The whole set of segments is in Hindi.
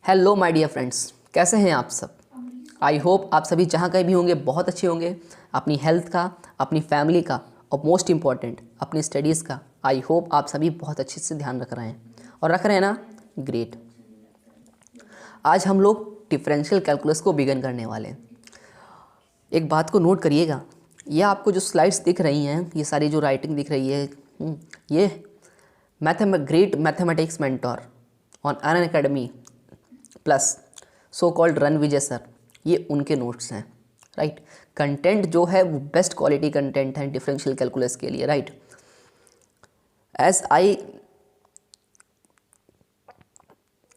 हेलो माय डियर फ्रेंड्स, कैसे हैं आप सब। आई होप आप सभी जहाँ कहीं भी होंगे बहुत अच्छे होंगे। अपनी हेल्थ का, अपनी फैमिली का और मोस्ट इम्पॉर्टेंट अपनी स्टडीज़ का आई होप आप सभी बहुत अच्छे से ध्यान रख रहे हैं और रख रहे हैं ना। ग्रेट। आज हम लोग डिफरेंशियल कैलकुलस को बिगिन करने वाले हैं। एक बात को नोट करिएगा, ये आपको जो स्लाइड्स दिख रही हैं, ये सारी जो राइटिंग दिख रही है, ये great mathematics mentor on Unacademy plus so called Ranvijay sir, ये उनके नोट्स हैं। राइट। कंटेंट जो है वो बेस्ट क्वालिटी कंटेंट है डिफरेंशियल कैलकुलस के लिए। Right. As I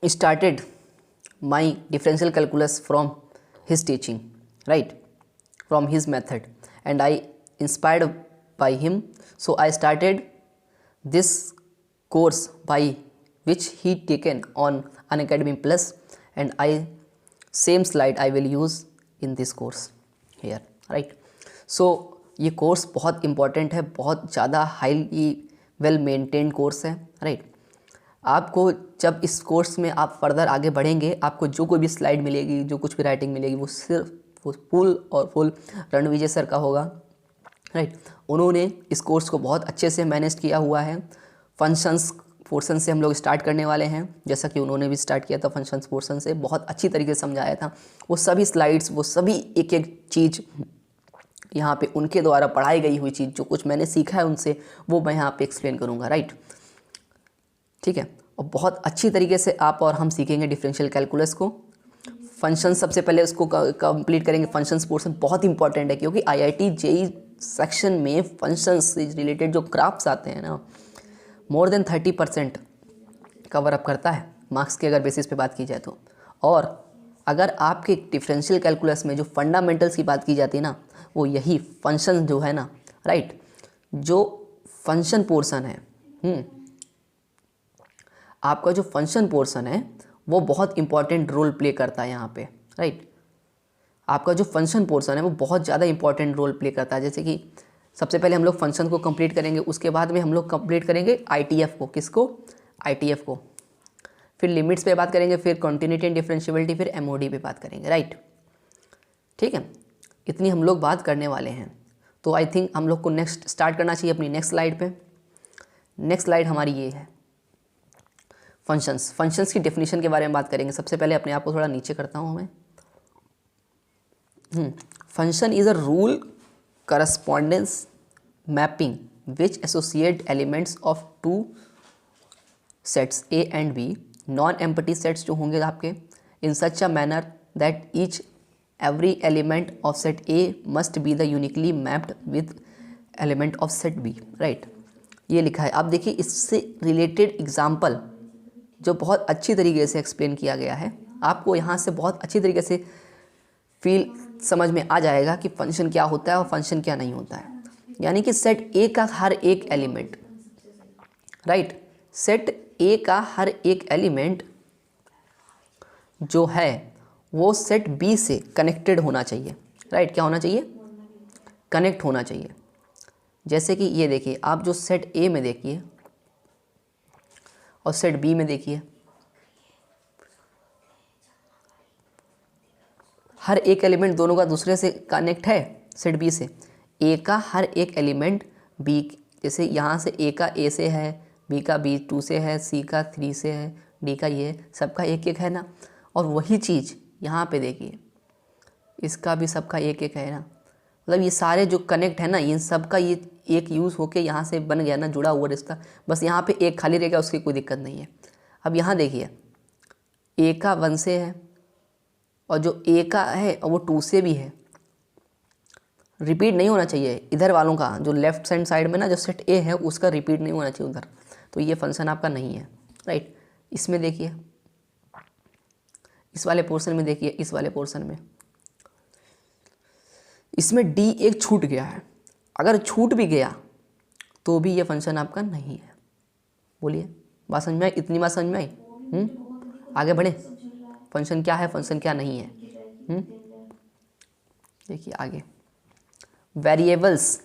started my differential calculus from his teaching, right, from his method, and I inspired by him, so I started this course by which he taken on Unacademy Plus, and I same slide I will use in this course here, right. So ये कोर्स बहुत इम्पॉर्टेंट है, बहुत ज़्यादा हाईली वेल मेंटेन्ड कोर्स है। राइट। आपको जब इस कोर्स में आप फर्दर आगे बढ़ेंगे, आपको जो कोई भी स्लाइड मिलेगी, जो कुछ भी राइटिंग मिलेगी, वो सिर्फ फुल और फुल रणविजय सर का होगा। राइट। उन्होंने इस कोर्स को बहुत अच्छे से मैनेज किया हुआ है। फंक्शंस पोर्शन से हम लोग स्टार्ट करने वाले हैं, जैसा कि उन्होंने भी स्टार्ट किया था फंक्शंस पोर्शन से, बहुत अच्छी तरीके से समझाया था। वो सभी स्लाइड्स, वो सभी एक एक चीज़ यहाँ पे उनके द्वारा पढ़ाई गई हुई चीज़, जो कुछ मैंने सीखा है उनसे, वो मैं यहाँ पे एक्सप्लेन करूँगा। राइट। ठीक है। और बहुत अच्छी तरीके से आप और हम सीखेंगे डिफरेंशियल कैलकुलस को। फंक्शन सबसे पहले उसको कंप्लीट करेंगे। फंक्शंस पोर्शन बहुत इंपॉर्टेंट है, क्योंकि आईआईटी जेईई सेक्शन में फंक्शंस से रिलेटेड जो ग्राफ्स आते हैं ना, मोर देन 30% कवर अप करता है मार्क्स के अगर बेसिस पे बात की जाए तो। और अगर आपके डिफरेंशियल कैलकुलस में जो फंडामेंटल्स की बात की जाती है ना, वो यही फंक्शन जो है ना, राइट, जो फंक्शन पोर्शन है, आपका जो फंक्शन पोर्शन है वो बहुत इंपॉर्टेंट रोल प्ले करता है यहाँ पे। राइट। आपका जो फंक्शन पोर्शन है वो बहुत ज़्यादा इंपॉर्टेंट रोल प्ले करता है। जैसे कि सबसे पहले हम लोग फंक्शन को कंप्लीट करेंगे, उसके बाद में हम लोग कंप्लीट करेंगे आईटीएफ को। किसको? आईटीएफ को। फिर लिमिट्स पे बात करेंगे, फिर कंटिन्यूटी एंड डिफरेंशिएबिलिटी, फिर एमओडी पे बात करेंगे। राइट। ठीक है। इतनी हम लोग बात करने वाले हैं, तो आई थिंक हम लोग को नेक्स्ट स्टार्ट करना चाहिए अपनी नेक्स्ट स्लाइड पे। नेक्स्ट स्लाइड हमारी ये है, फंक्शंस की डेफिनेशन के बारे में बात करेंगे। सबसे पहले अपने आप को थोड़ा नीचे करता हूँ मैं। Function is a rule correspondence mapping which associate elements of two sets A and B, non empty sets जो होंगे आपके, in such a manner that each every element of set A must be the uniquely mapped with element of set B. Right. ये लिखा है। अब देखिए, इससे रिलेटेड एग्जाम्पल जो बहुत अच्छी तरीके से एक्सप्लेन किया गया है, आपको यहाँ से बहुत अच्छी तरीके से फील समझ में आ जाएगा कि फंक्शन क्या होता है और फंक्शन क्या नहीं होता है। यानी कि सेट ए का हर एक एलिमेंट, राइट, सेट ए का हर एक एलिमेंट जो है वो सेट बी से कनेक्टेड होना चाहिए। राइट। क्या होना चाहिए? कनेक्ट होना चाहिए। जैसे कि ये देखिए, आप जो सेट ए में देखिए और सेट बी में देखिए, हर एक एलिमेंट दोनों का दूसरे से कनेक्ट है। सेट बी से ए का हर एक एलिमेंट बी, जैसे यहाँ से ए का ए से है, बी का बी 2 से है, सी का 3 से है, डी का ये, सबका एक एक है ना। और वही चीज़ यहाँ पे देखिए, इसका भी सबका एक एक है ना। मतलब ये सारे जो कनेक्ट है ना, इन सब का ये एक यूज़ होके यहाँ से बन गया ना, जुड़ा हुआ रिश्ता। बस यहाँ पे एक खाली रहेगा, उसकी कोई दिक्कत नहीं है। अब यहाँ देखिए, ए का 1 से है और जो ए का है और वो 2 से भी है। रिपीट नहीं होना चाहिए इधर वालों का, जो लेफ्ट हैंड साइड में ना जो सेट ए है उसका रिपीट नहीं होना चाहिए उधर, तो ये फंक्शन आपका नहीं है। राइट। इसमें देखिए, इस वाले पोर्शन में देखिए, इस वाले पोर्शन में इसमें डी एक छूट गया है। अगर छूट भी गया तो भी ये फंक्शन आपका नहीं है। बोलिए, बात समझ में आई? इतनी बात समझ में आई? आगे बढ़े। फंक्शन क्या है, फंक्शन क्या नहीं है। देखिए आगे, वेरिएबल्स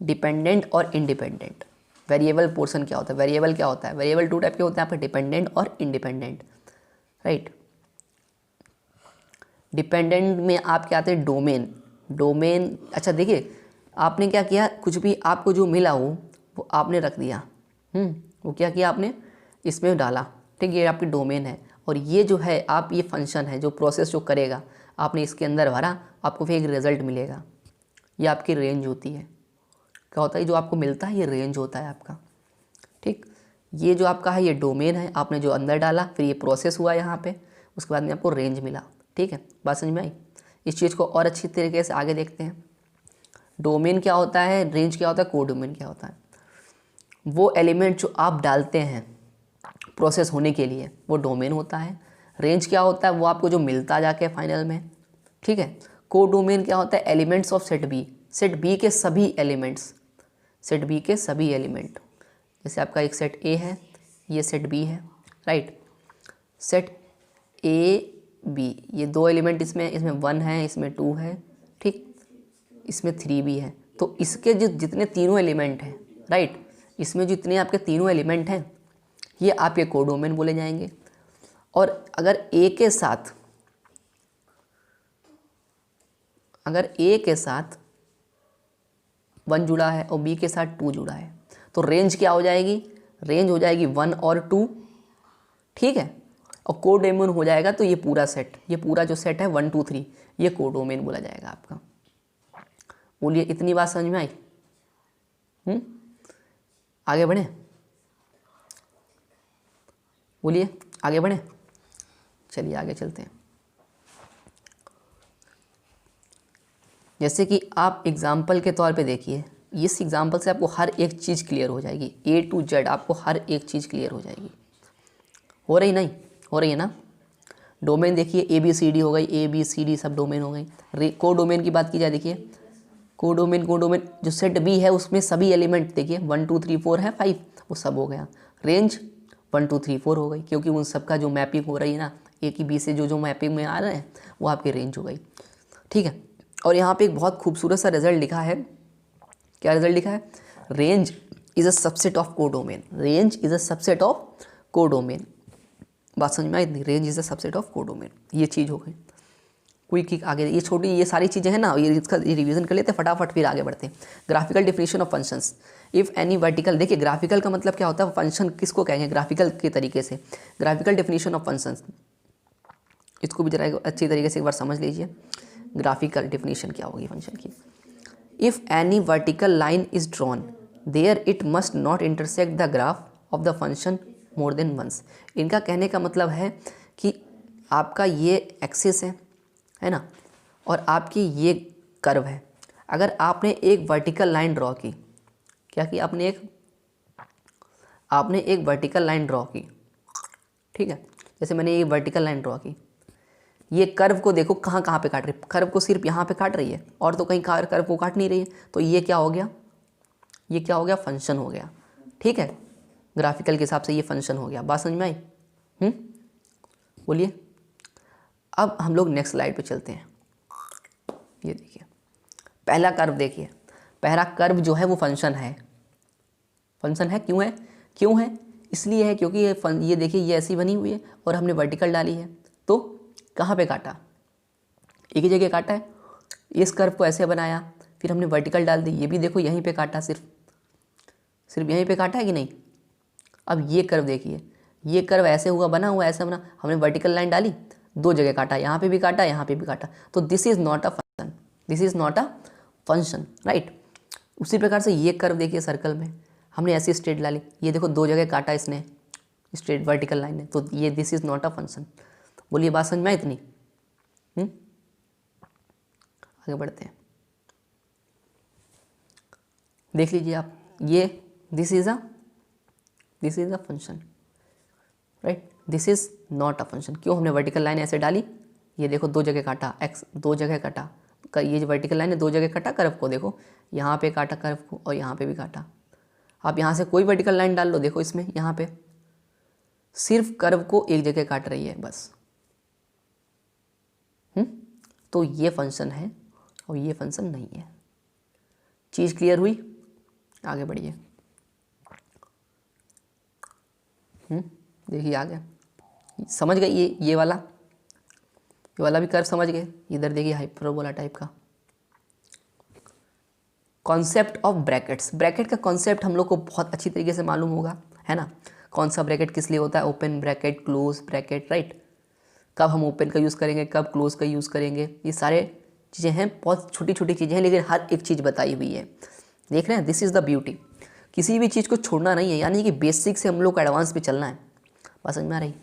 डिपेंडेंट और इंडिपेंडेंट। वेरिएबल पोर्शन क्या होता है? वेरिएबल क्या होता है? वेरिएबल 2 टाइप के होते हैं आपके, डिपेंडेंट और इंडिपेंडेंट। राइट। डिपेंडेंट में आपके आते हैं डोमेन। डोमेन, अच्छा देखिए आपने क्या किया, कुछ भी आपको जो मिला हो वो आपने रख दिया, वो क्या किया आपने इसमें डाला, ठीक, ये आपकी डोमेन है। और ये जो है आप, ये फंक्शन है जो प्रोसेस जो करेगा, आपने इसके अंदर भरा, आपको फिर एक रिज़ल्ट मिलेगा। ये आपकी रेंज होती है। क्या होता है, जो आपको मिलता है ये रेंज होता है आपका, ठीक। ये जो आपका है ये डोमेन है, आपने जो अंदर डाला फिर ये प्रोसेस हुआ यहाँ पे, उसके बाद में आपको रेंज मिला, ठीक है। बात समझ में आई। इस चीज़ को और अच्छी तरीके से आगे देखते हैं। डोमेन क्या होता है, रेंज क्या होता है, कोडोमेन क्या होता है। वो एलिमेंट जो आप डालते हैं प्रोसेस होने के लिए वो डोमेन होता है। रेंज क्या होता है, वो आपको जो मिलता जाके फाइनल में, ठीक है। कोडोमेन क्या होता है, elements of set B, set B के सभी एलिमेंट्स, सेट बी के सभी एलिमेंट। जैसे आपका एक सेट ए है, ये सेट बी है, राइट। सेट ए बी, ये दो एलिमेंट इसमें, इसमें 1 है, इसमें 2 है, ठीक, इसमें 3 भी है। तो इसके जो जितने तीनों एलिमेंट हैं, राइट, इसमें जितने आपके तीनों एलिमेंट हैं ये आपके कोडोमेन बोले जाएंगे। और अगर ए के साथ, अगर ए के साथ 1 जुड़ा है और बी के साथ 2 जुड़ा है तो रेंज क्या हो जाएगी, रेंज हो जाएगी 1 और 2, ठीक है। और कोडोमेन हो जाएगा तो ये पूरा सेट, ये पूरा जो सेट है 1 2 3, ये कोडोमेन बोला जाएगा आपका। बोलिए इतनी बात समझ में आई। आगे बढ़े, बोलिए आगे बढ़े, चलिए आगे चलते हैं। जैसे कि आप एग्जाम्पल के तौर पे देखिए, इस एग्जाम्पल से आपको हर एक चीज़ क्लियर हो जाएगी, A to Z आपको हर एक चीज़ क्लियर हो जाएगी। हो रही नहीं, हो रही है ना। डोमेन देखिए ABCD हो गई, ABCD सब डोमेन हो गई। कोडोमेन की बात की जाए, देखिए कोडोमेन जो सेट बी है उसमें सभी एलिमेंट देखिए 1 2 3 4 है 5, वो सब हो गया। रेंज 1 2 3 4 हो गई, क्योंकि उन सब का जो मैपिंग हो रही है ना, ए की बी से जो मैपिंग में आ रहे हैं वो आपकी रेंज हो गई, ठीक है। और यहाँ पे एक बहुत खूबसूरत सा रिजल्ट लिखा है। क्या रिजल्ट लिखा है, range is a subset of codomain, range is a subset of codomain. बात समझ में आई, range is a subset of codomain, ये चीज़ हो गई। क्विक आगे, ये छोटी ये सारी चीज़ें हैं ना, ये इसका रिवीजन कर लेते हैं फटाफट, फिर आगे बढ़ते हैं। Graphical definition of functions, if any vertical, देखिए ग्राफिकल का मतलब क्या होता है, फंक्शन किसको कहेंगे ग्राफिकल के तरीके से। ग्राफिकल डिफिनेशन ऑफ फंक्शंस, इसको भी जरा अच्छी तरीके से एक बार समझ लीजिए। ग्राफिकल डिफिनेशन क्या होगी फंक्शन की। If any vertical line is drawn there it must not intersect the graph of the function more than once. इनका कहने का मतलब है कि आपका ये एक्सिस है ना, और आपकी ये कर्व है। अगर आपने एक वर्टिकल लाइन ड्रॉ की, क्या कि आपने एक वर्टिकल लाइन ड्रॉ की, ठीक है। जैसे मैंने ये वर्टिकल लाइन ड्रॉ की, ये कर्व को देखो कहाँ कहाँ पे काट रही है, कर्व को सिर्फ यहाँ पे काट रही है और तो कहीं कर्व को काट नहीं रही है। तो ये क्या हो गया, ये क्या हो गया, फंक्शन हो गया, ठीक है। ग्राफिकल के हिसाब से ये फंक्शन हो गया। बात समझ में आई। बोलिए। अब हम लोग नेक्स्ट स्लाइड पे चलते हैं। ये देखिए पहला कर्व, देखिए पहला कर्व जो है वो फंक्शन है, फंक्शन है। क्यों है, इसलिए है क्योंकि ये देखिए ये ऐसी बनी हुई है और हमने वर्टिकल डाली है, तो कहाँ पे काटा, एक ही जगह काटा है। इस कर्व को ऐसे बनाया, फिर हमने वर्टिकल डाल दी, ये भी देखो यहीं पे काटा, सिर्फ यहीं पे काटा है कि नहीं। अब ये कर्व देखिए, ये कर्व ऐसे हुआ, बना हुआ ऐसा बना, हमने वर्टिकल लाइन डाली, 2 जगह काटा, यहाँ पे भी काटा, यहाँ पे भी काटा, तो this is not a function, this is not a function, right. उसी प्रकार से ये कर्व देखिए, सर्कल में हमने ऐसी स्ट्रेट डाली, ये देखो 2 जगह काटा इसने, स्ट्रेट वर्टिकल लाइन है, तो ये this is not a function. बोलिए बात समझ में आई इतनी। आगे बढ़ते हैं, देख लीजिए आप, ये this is a function, right, this is not a function. क्यों, हमने वर्टिकल लाइन ऐसे डाली, ये देखो 2 जगह काटा, एक्स 2 जगह काटा, ये जो वर्टिकल लाइन है 2 जगह काटा, कर्व को देखो यहाँ पे काटा कर्व को और यहाँ पे भी काटा। आप यहाँ से कोई वर्टिकल लाइन डाल लो, देखो इसमें यहाँ पे सिर्फ कर्व को एक जगह काट रही है बस। तो ये फंक्शन है और ये फंक्शन नहीं है। चीज़ क्लियर हुई, आगे बढ़िए। देखिए आगे समझ गए ये वाला, ये वाला भी कर्व समझ गए। इधर देखिए हाइपरबोला टाइप का। कॉन्सेप्ट ऑफ ब्रैकेट्स, ब्रैकेट का कॉन्सेप्ट हम लोग को बहुत अच्छी तरीके से मालूम होगा, है ना। कौन सा ब्रैकेट किस लिए होता है, open bracket, close bracket, right. कब हम ओपन का यूज़ करेंगे, कब क्लोज का यूज़ करेंगे, ये सारे चीज़ें हैं, बहुत छोटी छोटी चीज़ें हैं, लेकिन हर एक चीज़ बताई हुई है। देख रहे हैं, दिस इज़ द ब्यूटी। किसी भी चीज़ को छोड़ना नहीं है, यानी कि बेसिक से हम लोग को एडवांस पे चलना है। बात समझ में आ रही।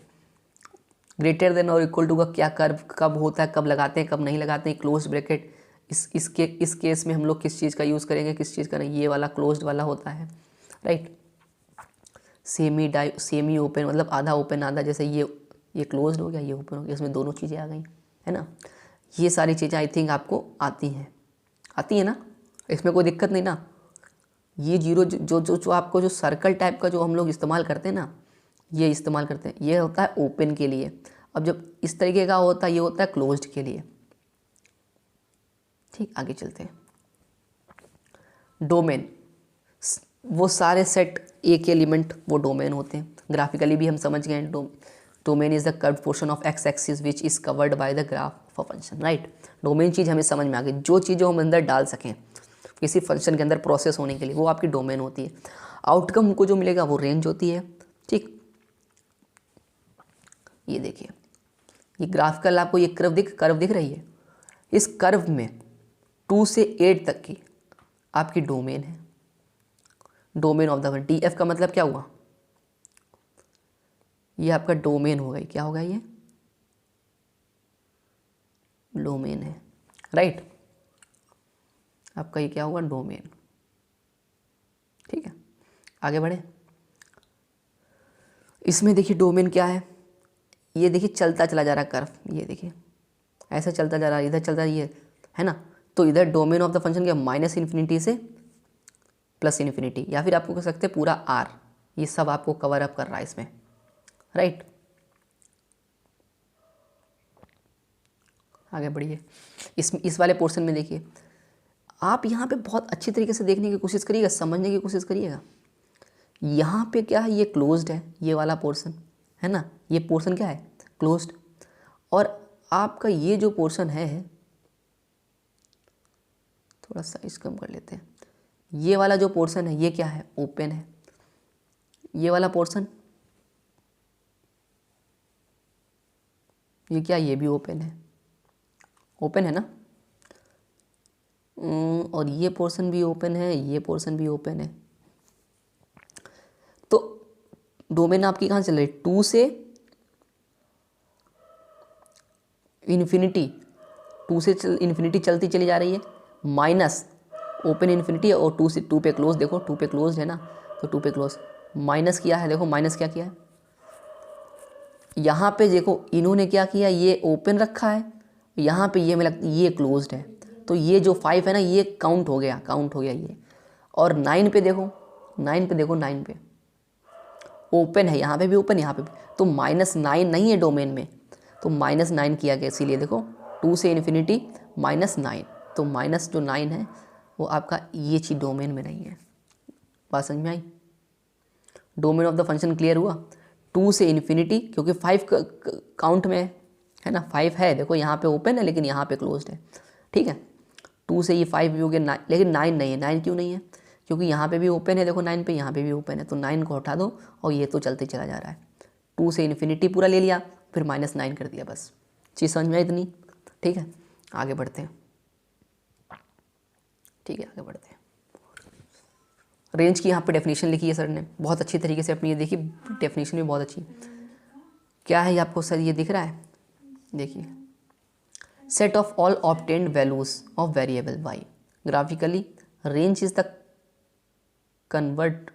ग्रेटर देन और इक्वल टू का क्या कर्व कब होता है, कब लगाते हैं, कब नहीं लगाते हैं, क्लोज ब्रैकेट। इस केस में हम लोग किस चीज़ का यूज़ करेंगे, किस चीज़ का नहीं, ये वाला क्लोज्ड वाला होता है, राइट। सेमी ओपन मतलब आधा ओपन आधा, जैसे ये क्लोज्ड हो गया, ये ओपन हो गया, इसमें दोनों चीज़ें आ गई, है ना। ये सारी चीज़ें आई थिंक आपको आती हैं ना, इसमें कोई दिक्कत नहीं ना। ये जीरो जो आपको जो सर्कल टाइप का जो हम लोग इस्तेमाल करते हैं ना, ये इस्तेमाल करते हैं, ये होता है ओपन के लिए। अब जब इस तरीके का होता है, ये होता है क्लोज्ड के लिए। ठीक, आगे चलते हैं। डोमेन, वो सारे सेट एक एलिमेंट वो डोमेन होते हैं। ग्राफिकली भी हम समझ गए हैं, domain is the curved portion of x axis which is covered by the graph of function, right. Domain चीज़ हमें समझ में आ गई, जो चीज़ें हम अंदर डाल सकें किसी फंक्शन के अंदर प्रोसेस होने के लिए, वो आपकी डोमेन होती है। आउटकम हमको जो मिलेगा वो रेंज होती है, ठीक। ये देखिए, ये ग्राफिकल आपको ये कर्व दिख रही है। इस कर्व में 2 से 8 तक की आपकी डोमेन है, domain of the D F का मतलब क्या हुआ, ये आपका डोमेन हो गई। क्या होगा, ये डोमेन है, राइट। आपका ये क्या होगा, डोमेन, ठीक है। आगे बढ़े। इसमें देखिए डोमेन क्या है, ये देखिए चलता चला जा रहा कर्व, ये देखिए ऐसा चलता जा रहा है, इधर चलता ये है ना। तो इधर डोमेन ऑफ द फंक्शन क्या, माइनस इन्फिनिटी से प्लस इन्फिनिटी, या फिर आपको कह सकते हैं पूरा आर, ये सब आपको कवर अप कर रहा है इसमें, राइट। आगे बढ़िए। इस वाले पोर्शन में देखिए, आप यहाँ पे बहुत अच्छी तरीके से देखने की कोशिश करिएगा, समझने की कोशिश करिएगा। यहाँ पे क्या है, ये क्लोज्ड है, ये वाला पोर्शन है ना, ये पोर्शन क्या है, क्लोज्ड। और आपका ये जो पोर्शन है, थोड़ा साइज कम कर लेते हैं, ये वाला जो पोर्शन है ये क्या है, ओपन है। ये वाला पोर्शन ये क्या, ये भी ओपन है, ओपन है ना। और ये पोर्शन भी ओपन है, ये पोर्शन भी ओपन है। तो डोमेन आपकी कहाँ चल रही है, 2 से इन्फिनिटी, 2 से इन्फिनिटी चलती चली जा रही है, माइनस ओपन इन्फिनिटी और 2 से 2 पे क्लोज। देखो 2 पे क्लोज है ना, तो 2 पे क्लोज माइनस किया है, देखो माइनस क्या किया है यहाँ पे। देखो इन्होंने क्या किया, ये ओपन रखा है, यहाँ पे ये मिला, ये क्लोज्ड है। तो ये जो 5 है ना, ये काउंट हो गया ये। और 9 पे देखो, 9 पे ओपन है, यहाँ पे भी ओपन, यहाँ पे भी। तो -9 नहीं है डोमेन में, तो -9 किया गया, इसीलिए देखो 2 से इन्फिनिटी -9। तो माइनस जो 9 है वो आपका ये चीज़ डोमेन में नहीं है। बात समझ में आई। Domain of the function clear हुआ। 2 से इन्फिनिटी, क्योंकि 5 काउंट में है ना, 5 है, देखो यहाँ पे ओपन है लेकिन यहाँ पे क्लोज्ड है, ठीक है। 2 से ये 5 भी हो गया, 9, लेकिन 9 नहीं है। 9 क्यों नहीं है, क्योंकि यहाँ पे भी ओपन है, देखो 9 पे, यहाँ पे भी ओपन है। तो 9 को हटा दो और ये तो चलते चला जा रहा है। 2 से इन्फिनिटी पूरा ले लिया, फिर -9 कर दिया, बस चीज़ समझ में आई इतनी, ठीक है। आगे बढ़ते हैं, ठीक है, आगे बढ़ते हैं। रेंज की यहाँ पे डेफिनेशन लिखी है सर ने, बहुत अच्छी तरीके से अपनी, ये देखिए डेफिनेशन भी बहुत अच्छी। क्या है ये आपको सर, ये दिख रहा है, देखिए set of all obtained values of variable y graphically. Range is the convert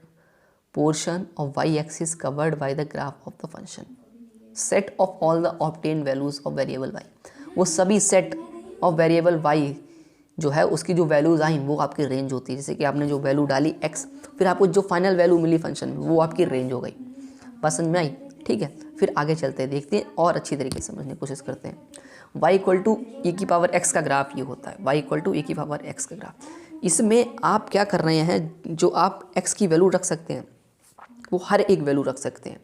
portion of y axis covered by the graph of the function. Set of all the obtained values of variable y, वो सभी सेट ऑफ वेरिएबल y जो है उसकी जो वैल्यूज़ आई वो आपकी रेंज होती है। जैसे कि आपने जो वैल्यू डाली x, फिर आपको जो फाइनल वैल्यू मिली फंक्शन में, वो आपकी रेंज हो गई। बात समझ में आई, ठीक है। फिर आगे चलते हैं, देखते हैं और अच्छी तरीके से समझने की कोशिश करते हैं। y = e⁻x का ग्राफ ये होता है, y = e⁻x का ग्राफ। इसमें आप क्या कर रहे हैं, जो आप x की वैल्यू रख सकते हैं वो हर एक वैल्यू रख सकते हैं,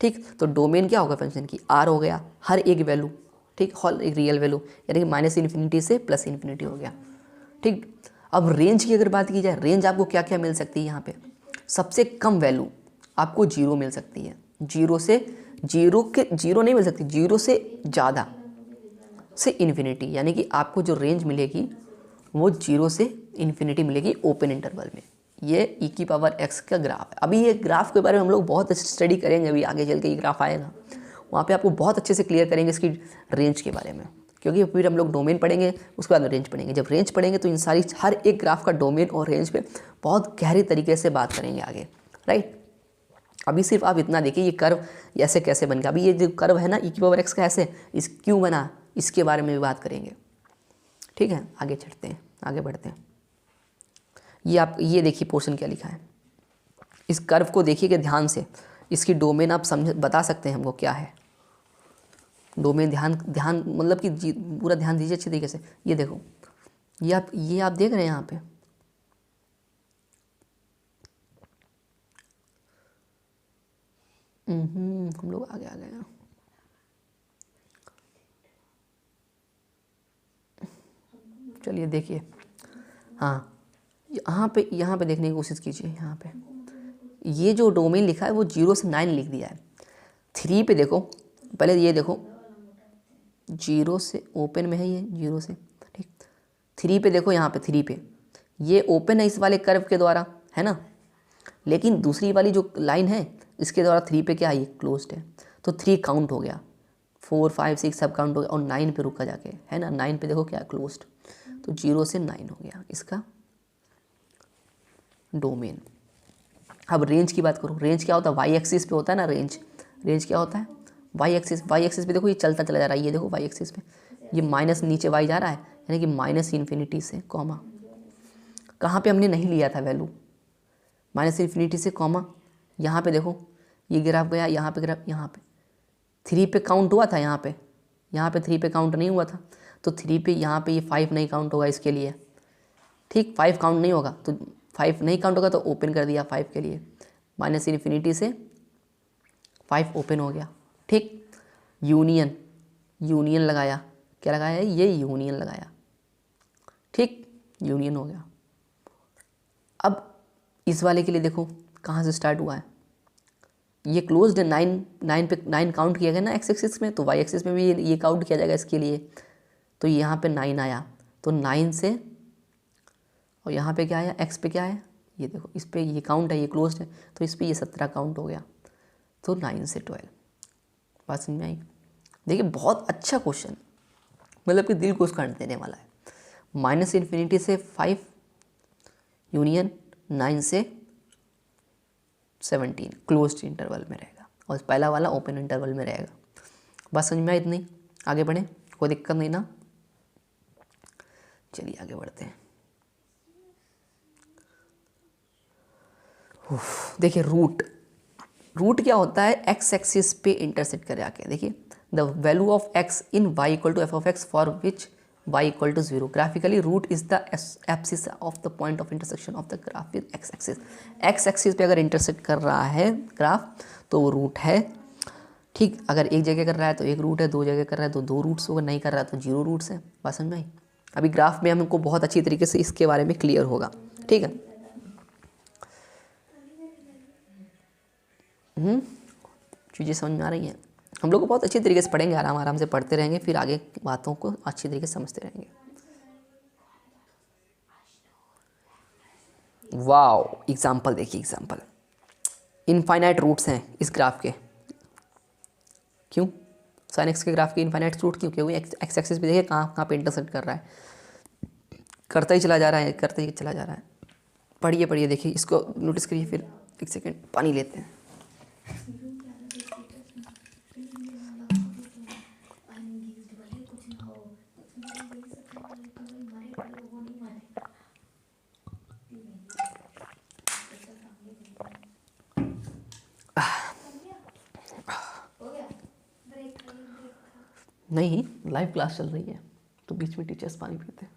ठीक। तो डोमेन क्या होगा फंक्शन की, r हो गया, हर एक वैल्यू ठीक, होल एक रियल वैल्यू, यानी कि माइनस इन्फिनिटी से प्लस इन्फिनिटी हो गया। ठीक, अब रेंज की अगर बात की जाए, रेंज आपको क्या क्या मिल सकती है यहाँ पे, सबसे कम वैल्यू आपको 0 मिल सकती है, 0 से 0 नहीं मिल सकती, 0 से ज़्यादा से इन्फिनिटी, यानी कि आपको जो रेंज मिलेगी वो 0 से इन्फिनिटी मिलेगी ओपन इंटरवल में। ये ई की पावर एक्स का ग्राफ है। अभी ये ग्राफ के बारे में हम लोग बहुत स्टडी करेंगे, अभी आगे चल के ये ग्राफ आएगा, वहाँ पे आपको बहुत अच्छे से क्लियर करेंगे इसकी रेंज के बारे में, क्योंकि फिर हम लोग डोमेन पढ़ेंगे, उसके बाद में रेंज पढ़ेंगे। जब रेंज पढ़ेंगे तो इन सारी हर एक ग्राफ का डोमेन और रेंज पे बहुत गहरे तरीके से बात करेंगे आगे, राइट। अभी सिर्फ आप इतना देखिए ये कर्व ऐसे कैसे बन गया। अभी ये जो कर्व है ना ई की पावर एक्स का ऐसे इस क्यों बना, इसके बारे में भी बात करेंगे। ठीक है, आगे चढ़ते हैं, आगे बढ़ते हैं। ये आप ये देखिए पोर्शन क्या लिखा है, इस कर्व को देखिएगा ध्यान से, इसकी डोमेन आप समझ बता सकते हैं हमको क्या है डोमेन। ध्यान मतलब कि पूरा ध्यान दीजिए अच्छे तरीके से। ये देखो, ये आप देख रहे हैं यहाँ पे, हम लोग आगे आ गए हैं। चलिए देखिए, हाँ यहाँ पे देखने की कोशिश कीजिए। यहाँ पे ये जो डोमेन लिखा है वो 0 से 9 लिख दिया है। 3 पे देखो, पहले ये देखो 0 से ओपन में है, ये 0 से, ठीक। 3 पे देखो, यहाँ पे 3 पे ये ओपन है इस वाले कर्व के द्वारा, है ना, लेकिन दूसरी वाली जो लाइन है इसके द्वारा 3 पे क्या है, ये क्लोज्ड है। तो 3 काउंट हो गया, 4 5 6 सब काउंट हो गया, और 9 पे रुका जाके, है ना, 9 पे देखो क्या क्लोज्ड। तो 0 से 9 हो गया इसका डोमेन। अब रेंज की बात करूँ, रेंज क्या होता है, वाई एक्सिस पे होता है ना रेंज क्या होता है, वाई एक्सिस पे देखो ये चलता चला जा रहा है, ये देखो वाई एक्सिस पे ये माइनस नीचे वाई जा रहा है, यानी कि माइनस इन्फिनिटी से कॉमा, कहाँ पे हमने नहीं लिया था वैल्यू, माइनस इन्फिनिटी से कॉमा, यहाँ पे देखो ये ग्राफ गया, यहाँ पे ग्राफ, यहाँ पे 3 पे काउंट हुआ था, यहाँ पे 3 पे काउंट नहीं हुआ था, तो 3 पे यहाँ पे ये 5 नहीं काउंट होगा इसके लिए, ठीक, 5 काउंट नहीं होगा, तो 5 नहीं काउंट होगा तो ओपन कर दिया 5 के लिए, माइनस इन्फिनिटी से 5 ओपन हो गया, ठीक। यूनियन लगाया, क्या लगाया, ये यूनियन लगाया, ठीक, यूनियन हो गया। अब इस वाले के लिए देखो कहाँ से स्टार्ट हुआ है, ये क्लोज्ड है, 9 पे 9 काउंट किया गया ना एक्स एक्सिस में, तो वाई एक्सिस में भी ये काउंट किया जाएगा इसके लिए, तो यहाँ पे 9 आया, तो 9 से, और यहाँ पे क्या आया, एक्स पे क्या है, ये देखो इस पे ये काउंट है, ये क्लोज्ड है, तो इस पे ये 17 काउंट हो गया, तो 9 से 12। बात समझ में आई। देखिए बहुत अच्छा क्वेश्चन, मतलब कि दिल को उसका देने वाला है। माइनस इन्फिनिटी से 5 यूनियन 9 से 17 क्लोज्ड इंटरवल में रहेगा, और पहला वाला ओपन इंटरवल में रहेगा। बात समझ में आई इतनी, आगे बढ़ें, कोई दिक्कत नहीं ना, चलिए आगे बढ़ते हैं। देखिए रूट क्या होता है, एक्स एक्सिस पे इंटरसेक्ट कर आके, देखिए the value of x in y equal to f of x for which y equal to 0। Graphically root is the abscissa of the point of intersection of the graph with x axis. X axis पे अगर इंटरसेक्ट कर रहा है ग्राफ तो वो रूट है, ठीक। अगर एक जगह कर रहा है तो एक रूट है, 2 जगह कर रहा है तो 2 रूट्स होगा, नहीं कर रहा है तो 0 रूट्स है। बात समझ में आई। अभी ग्राफ में हमको बहुत अच्छी तरीके से इसके बारे में क्लियर होगा, ठीक है। चीज़ें समझ में आ रही हैं, हम लोग को बहुत अच्छी तरीके से पढ़ेंगे, आराम से पढ़ते रहेंगे, फिर आगे बातों को अच्छी तरीके से समझते रहेंगे। वाओ, एग्जाम्पल देखिए, एग्जाम्पल इनफाइनाइट रूट्स हैं इस ग्राफ के, क्यों साइन एक्स के ग्राफ के इनफाइनाइट रूट क्यों, क्योंकि एक्स एक्सिस पे देखिए कहाँ पे इंटरसेक्ट कर रहा है, करता ही चला जा रहा है, करता ही चला जा रहा है। पढ़िए देखिए, इसको नोटिस करिए, फिर एक सेकेंड पानी लेते हैं। नहीं, लाइव क्लास चल रही है तो बीच में टीचर्स पानी पीते हैं,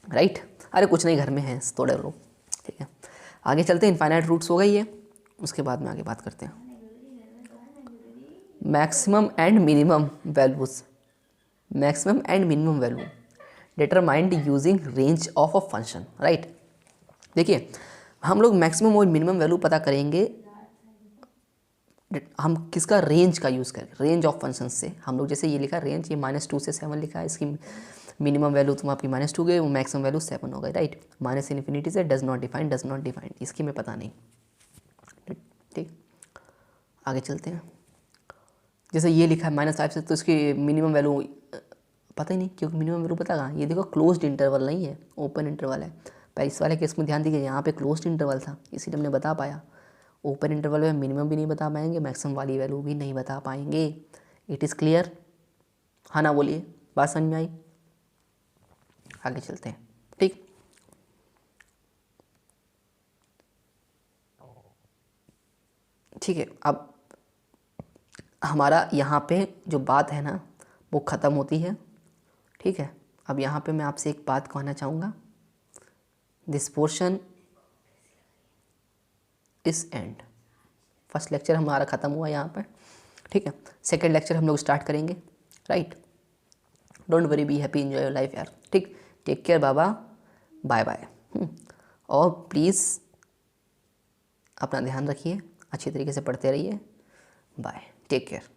राइट। अरे कुछ नहीं, घर में हैं थोड़े लोग, ठीक है। आगे चलते हैं, इनफाइनाइट रूट्स हो गई है, उसके बाद में आगे बात करते हैं। Maximum and minimum values, maximum and minimum value determined using range of a function, right. देखिए हम लोग मैक्सिमम और मिनिमम वैल्यू पता करेंगे, हम किसका, रेंज का यूज़ करेंगे, रेंज ऑफ फंक्शन से। हम लोग जैसे ये लिखा रेंज, ये -2 से 7 लिखा है, इसकी मिनिमम वैल्यू तुम आपकी -2 गई, वो मैक्सिमम वैल्यू 7 हो गई, राइट। -∞ से डज नॉट डिफाइन, इसकी मैं पता नहीं, ठीक। आगे चलते हैं। जैसे ये लिखा है -5 से, तो इसकी मिनिमम वैल्यू पता ही नहीं, क्योंकि मिनिमम वैल्यू पता कहाँ, ये देखो क्लोज्ड इंटरवल नहीं है, ओपन इंटरवल है। पहले इस वाले केस में ध्यान दीजिए, यहाँ पे क्लोज्ड इंटरवल था, इसीलिए हमने बता पाया। ओपन इंटरवल में मिनिमम भी नहीं बता पाएंगे, मैक्सिमम वाली वैल्यू भी नहीं बता पाएंगे। इट इज़ क्लियर, हाँ ना बोलिए, बात समझ में आई। आगे चलते हैं, ठीक। ठीक है, अब हमारा यहाँ पे जो बात है ना वो ख़त्म होती है, ठीक है। अब यहाँ पे मैं आपसे एक बात कहना चाहूँगा, दिस पोर्शन इस एंड। फर्स्ट लेक्चर हमारा ख़त्म हुआ यहाँ पर, ठीक है। सेकेंड लेक्चर हम लोग स्टार्ट करेंगे, right. Don't worry, be happy, enjoy your life यार, ठीक। टेक केयर बाबा, बाय बाय। और प्लीज़ अपना ध्यान रखिए, अच्छी तरीके से पढ़ते रहिए, बाय, टेक केयर।